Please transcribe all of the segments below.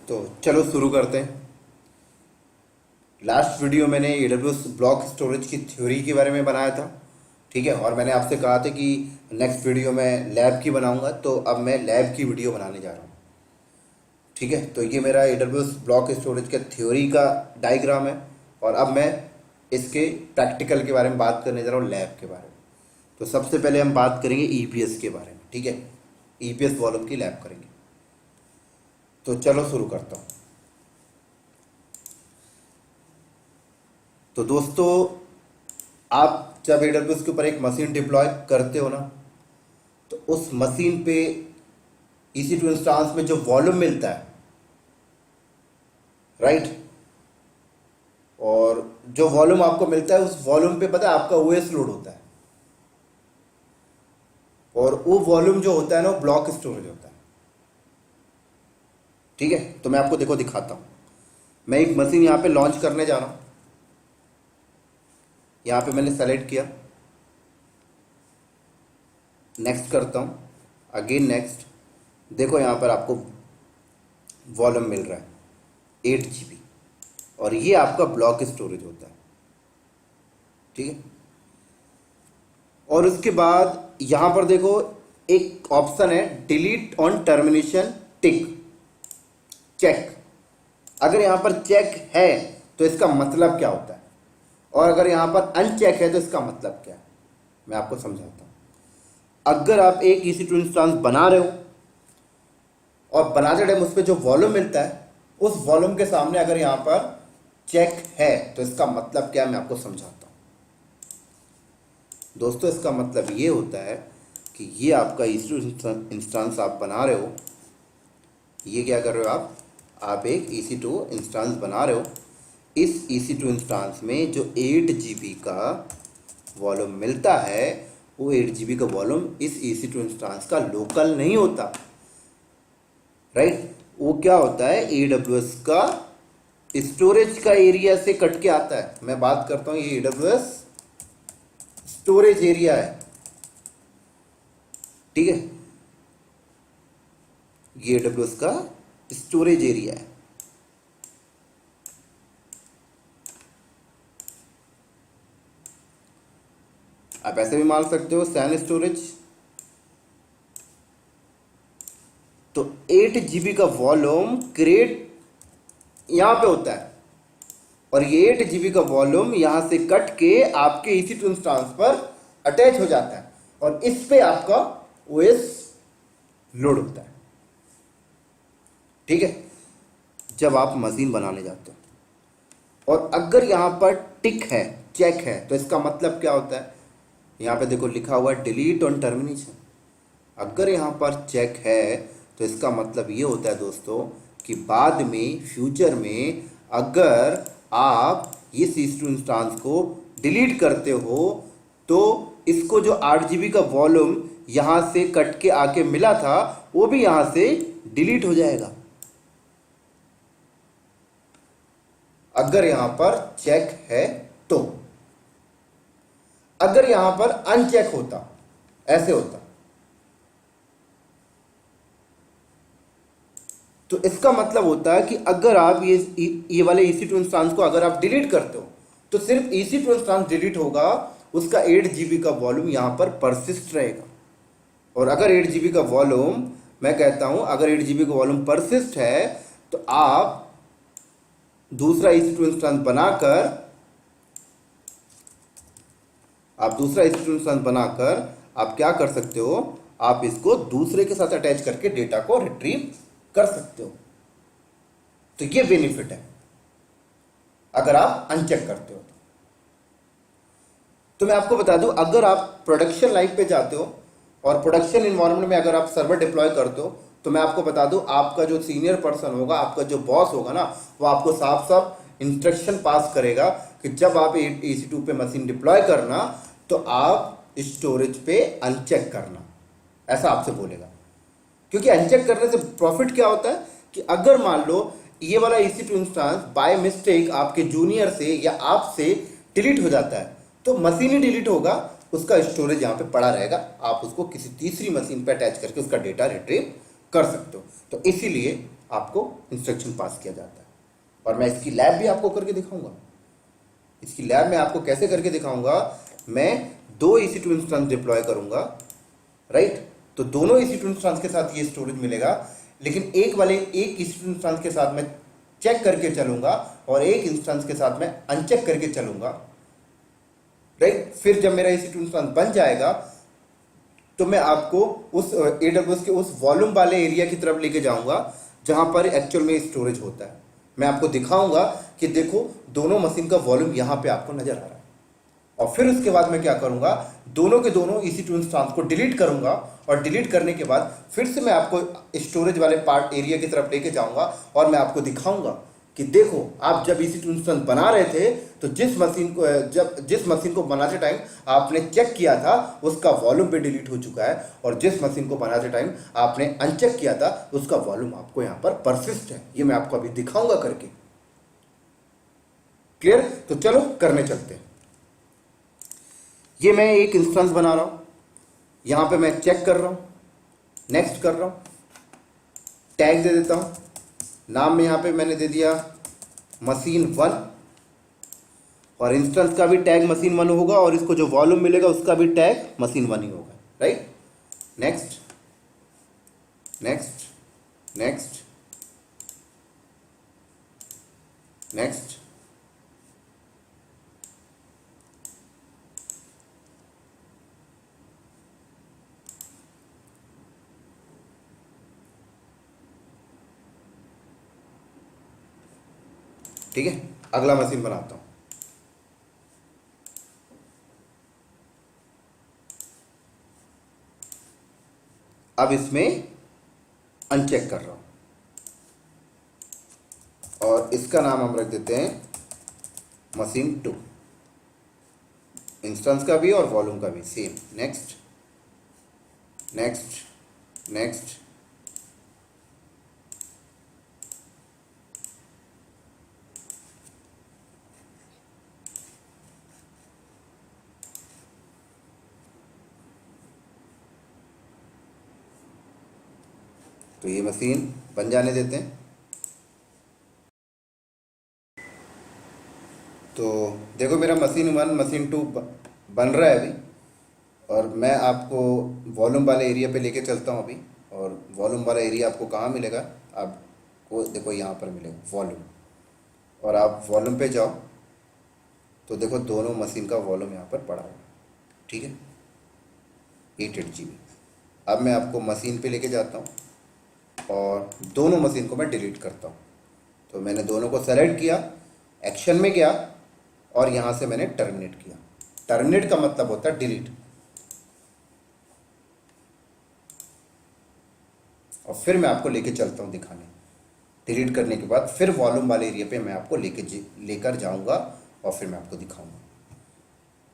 तो चलो शुरू करते हैं। लास्ट वीडियो मैंने AWS ब्लॉक स्टोरेज की थ्योरी के बारे में बनाया था, ठीक है। और मैंने आपसे कहा था कि नेक्स्ट वीडियो मैं लैब की बनाऊंगा, तो अब मैं लैब की वीडियो बनाने जा रहा हूँ, ठीक है। तो ये मेरा AWS ब्लॉक स्टोरेज का थ्योरी का डायग्राम है, और अब मैं इसके प्रैक्टिकल के बारे में बात करने जा रहा हूँ, लैब के बारे में। तो सबसे पहले हम बात करेंगे EPS के बारे में, ठीक है। EPS वॉल्यूम की लैब करेंगे। तो चलो शुरू करता हूँ। तो दोस्तों, आप जब AWS के ऊपर एक मशीन डिप्लॉय करते हो ना, तो उस मशीन पे EC2 इंस्टांस में जो वॉल्यूम मिलता है, राइट, और जो वॉल्यूम आपको मिलता है उस वॉल्यूम पे पता है आपका OS लोड होता है, और वो वॉल्यूम जो होता है ना वो ब्लॉक स्टोरेज होता है, ठीक है। तो मैं आपको देखो दिखाता हूँ। मैं एक मशीन यहाँ पे लॉन्च करने जा रहा हूँ। यहाँ पे मैंने सेलेक्ट किया, नेक्स्ट करता हूँ, अगेन नेक्स्ट। देखो यहाँ पर आपको वॉल्यूम मिल रहा है 8 GB, और ये आपका ब्लॉक स्टोरेज होता है, ठीक है। और उसके बाद यहाँ पर देखो एक ऑप्शन है delete on termination tick check. अगर यहाँ पर चेक है तो इसका मतलब क्या होता है, और अगर यहाँ पर अनचेक है तो इसका मतलब क्या है, मैं आपको समझाता हूँ। अगर आप एक EC2 इंस्टांस बना रहे हो और बनाते टाइम उस पर जो वॉल्यूम मिलता है, उस वॉल्यूम के सामने अगर यहाँ पर चेक है तो इसका मतलब क्या है, मैं आपको समझाता हूँ। दोस्तों, इसका मतलब ये होता है कि ये आपका EC2 इंस्टांस आप बना रहे हो। ये क्या कर रहे हो आप एक EC2 इंस्टांस बना रहे हो। इस EC2 इंस्टांस में जो 8 GB का वॉल्यूम मिलता है, वो 8 GB का वॉल्यूम इस EC2 इंस्टांस का लोकल नहीं होता, राइट। वो क्या होता है, AWS का स्टोरेज का एरिया से कट के आता है। मैं बात करता हूँ, ये AWS स्टोरेज एरिया है, ठीक है। ये AWS का स्टोरेज एरिया है। आप ऐसे भी मान सकते हो सैन स्टोरेज। तो 8 GB का वॉल्यूम क्रिएट यहां पे होता है, और ये 8 GB का वॉल्यूम यहां से कट के आपके EC2 इंस्टांस पर अटैच हो जाता है, और इस पे आपका OS लोड होता है, ठीक है, जब आप मशीन बनाने जाते हो। और अगर यहां पर टिक है, चेक है, तो इसका मतलब क्या होता है, यहाँ पे देखो लिखा हुआ है डिलीट ऑन टर्मिनेशन। अगर यहाँ पर चेक है तो इसका मतलब ये होता है दोस्तों कि बाद में फ्यूचर में अगर आप इस EC2 इंस्टांस को डिलीट करते हो, तो इसको जो 8 GB का वॉल्यूम यहाँ से कट के आके मिला था, वो भी यहाँ से डिलीट हो जाएगा। अगर यहाँ पर चेक है तो। अगर यहां पर अनचेक होता, ऐसे होता, तो इसका मतलब होता है कि अगर आप ये वाले EC2 इंस्टांस को अगर आप डिलीट करते हो, तो सिर्फ EC2 इंस्टांस डिलीट होगा, उसका 8 GB का वॉल्यूम यहां पर परसिस्ट रहेगा। और अगर 8 GB का वॉल्यूम, मैं कहता हूं अगर 8 GB का वॉल्यूम परसिस्ट है, तो आप दूसरा EC2 इंस्टांस बनाकर आप क्या कर सकते हो, आप इसको दूसरे के साथ अटैच करके डेटा को रिट्रीव कर सकते हो। तो ये बेनिफिट है अगर आप अनचेक करते हो। तो मैं आपको बता दूं, अगर आप प्रोडक्शन लाइन पे जाते हो और प्रोडक्शन इन्वायरमेंट में अगर आप सर्वर डिप्लॉय करते हो, तो मैं आपको बता दूं, आपका जो सीनियर पर्सन होगा, आपका जो बॉस होगा ना, वो आपको साफ साफ इंस्ट्रक्शन पास करेगा कि जब आप EC2 पे मशीन डिप्लॉय करना, तो आप स्टोरेज पे अनचेक करना, ऐसा आपसे बोलेगा। क्योंकि अनचेक करने से प्रॉफिट क्या होता है कि अगर मान लो ये वाला EC2 इंस्टांस बाय मिस्टेक आपके जूनियर से या आपसे डिलीट हो जाता है, तो मशीन ही डिलीट होगा, उसका स्टोरेज यहाँ पे पड़ा रहेगा, आप उसको किसी तीसरी मशीन पे अटैच करके उसका डेटा रिट्रीव कर सकते हो। तो इसीलिए आपको इंस्ट्रक्शन पास किया जाता है। और मैं इसकी लैब भी आपको करके दिखाऊंगा। इसकी लैब में आपको कैसे करके दिखाऊंगा, मैं 2 EC2 इंस्टेंस डिप्लॉय करूंगा, राइट। तो दोनों EC2 इंस्टेंस के साथ ये स्टोरेज मिलेगा, लेकिन एक EC2 इंस्टेंस के साथ मैं चेक करके चलूंगा और एक इंस्टेंस के साथ मैं अनचेक करके चलूंगा, राइट। फिर जब मेरा EC2 इंस्टेंस बन जाएगा तो मैं आपको उस AWS के उस वॉल्यूम वाले एरिया की तरफ लेके जाऊंगा जहां पर एक्चुअल में स्टोरेज होता है। मैं आपको दिखाऊंगा कि देखो दोनों मशीन का वॉल्यूम यहां पे आपको नजर आ रहा है। और फिर उसके बाद मैं क्या करूंगा, दोनों के दोनों EC2 इंस्टेंस को डिलीट करूंगा और डिलीट करने के बाद फिर से मैं आपको स्टोरेज वाले पार्ट एरिया की तरफ लेके जाऊंगा और मैं आपको दिखाऊंगा कि देखो आप जब EC2 इंस्टेंस बना रहे थे तो जिस मशीन को बनाते टाइम आपने चेक किया था उसका वॉल्यूम भी डिलीट हो चुका है, और जिस मशीन को बनाते टाइम आपने अनचेक किया था उसका वॉल्यूम आपको यहां पर परसिस्ट है। ये मैं आपको अभी दिखाऊंगा करके। क्लियर? तो चलो करने चलते हैं। ये मैं एक इंस्टेंस बना रहा हूं, यहां पे मैं चेक कर रहा हूं, नेक्स्ट कर रहा हूं, टैग दे देता हूं। नाम में यहां पे मैंने दे दिया machine1, और इंस्टेंस का भी टैग machine1 होगा और इसको जो वॉल्यूम मिलेगा उसका भी टैग machine1 ही होगा, right. Next next next next. ठीक है, अगला मशीन बनाता हूं। अब इसमें अनचेक कर रहा हूं और इसका नाम हम रख देते हैं machine2। इंस्टेंस का भी और वॉल्यूम का भी सेम। Next next next. तो ये मशीन बन जाने देते हैं। तो देखो मेरा machine1 machine2 बन रहा है अभी, और मैं आपको वॉल्यूम वाले एरिया पे लेके चलता हूँ अभी। और वॉल्यूम वाला एरिया आपको कहाँ मिलेगा, आपको देखो यहाँ पर मिलेगा वॉल्यूम, और आप वॉल्यूम पे जाओ तो देखो दोनों मशीन का वॉल्यूम यहाँ पर पड़ा हुआ है, ठीक है, 8 GB। अब मैं आपको मशीन पे लेके जाता हूँ और दोनों मशीन को मैं डिलीट करता हूँ। तो मैंने दोनों को सेलेक्ट किया, एक्शन में गया और यहाँ से मैंने टर्मिनेट किया। टर्मिनेट का मतलब होता है डिलीट। और फिर मैं आपको लेके चलता हूँ दिखाने। डिलीट करने के बाद फिर वॉल्यूम वाले एरिया पे मैं आपको लेकर जाऊँगा और फिर मैं आपको दिखाऊँगा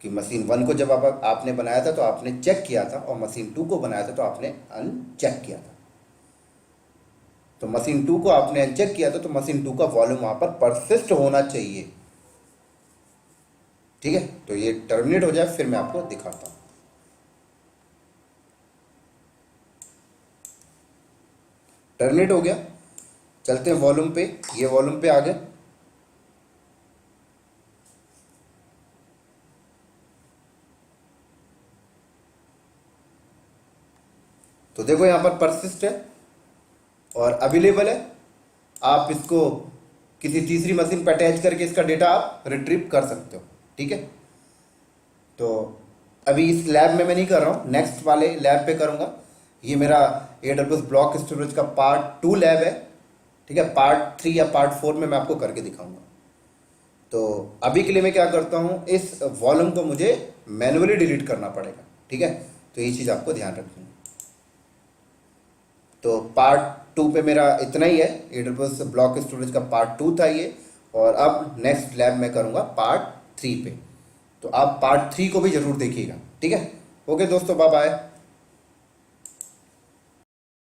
कि machine1 को जब आपने बनाया था तो आपने चेक किया था, और machine2 को बनाया था तो आपने अनचेक किया था। तो machine2 को आपने अनचेक किया था तो machine2 का वॉल्यूम वहां पर परसिस्ट होना चाहिए, ठीक है। तो ये टर्मिनेट हो जाए फिर मैं आपको दिखाता हूं। टर्मिनेट हो गया, चलते हैं वॉल्यूम पे। ये वॉल्यूम पे आ गए। तो देखो यहां पर परसिस्ट है और अवेलेबल है। आप इसको किसी तीसरी मशीन पर अटैच करके इसका डेटा आप रिट्रीव कर सकते हो, ठीक है। तो अभी इस लैब में मैं नहीं कर रहा हूँ, नेक्स्ट वाले लैब पे करूँगा। ये मेरा AWS ब्लॉक स्टोरेज का पार्ट 2 लैब है, ठीक है। पार्ट 3 या पार्ट 4 में मैं आपको करके दिखाऊंगा। तो अभी के लिए मैं क्या करता हूँ, इस वॉल्यूम को मुझे मैन्युअली डिलीट करना पड़ेगा, ठीक है। तो ये चीज़ आपको ध्यान रखनी है। तो पार्ट 2 पे मेरा इतना ही है। AWS ब्लॉक स्टोरेज का पार्ट 2 था ये, और अब नेक्स्ट लैब में करूँगा पार्ट 3 पे। तो आप पार्ट 3 को भी ज़रूर देखिएगा, ठीक है। ओके दोस्तों, बाय बाय।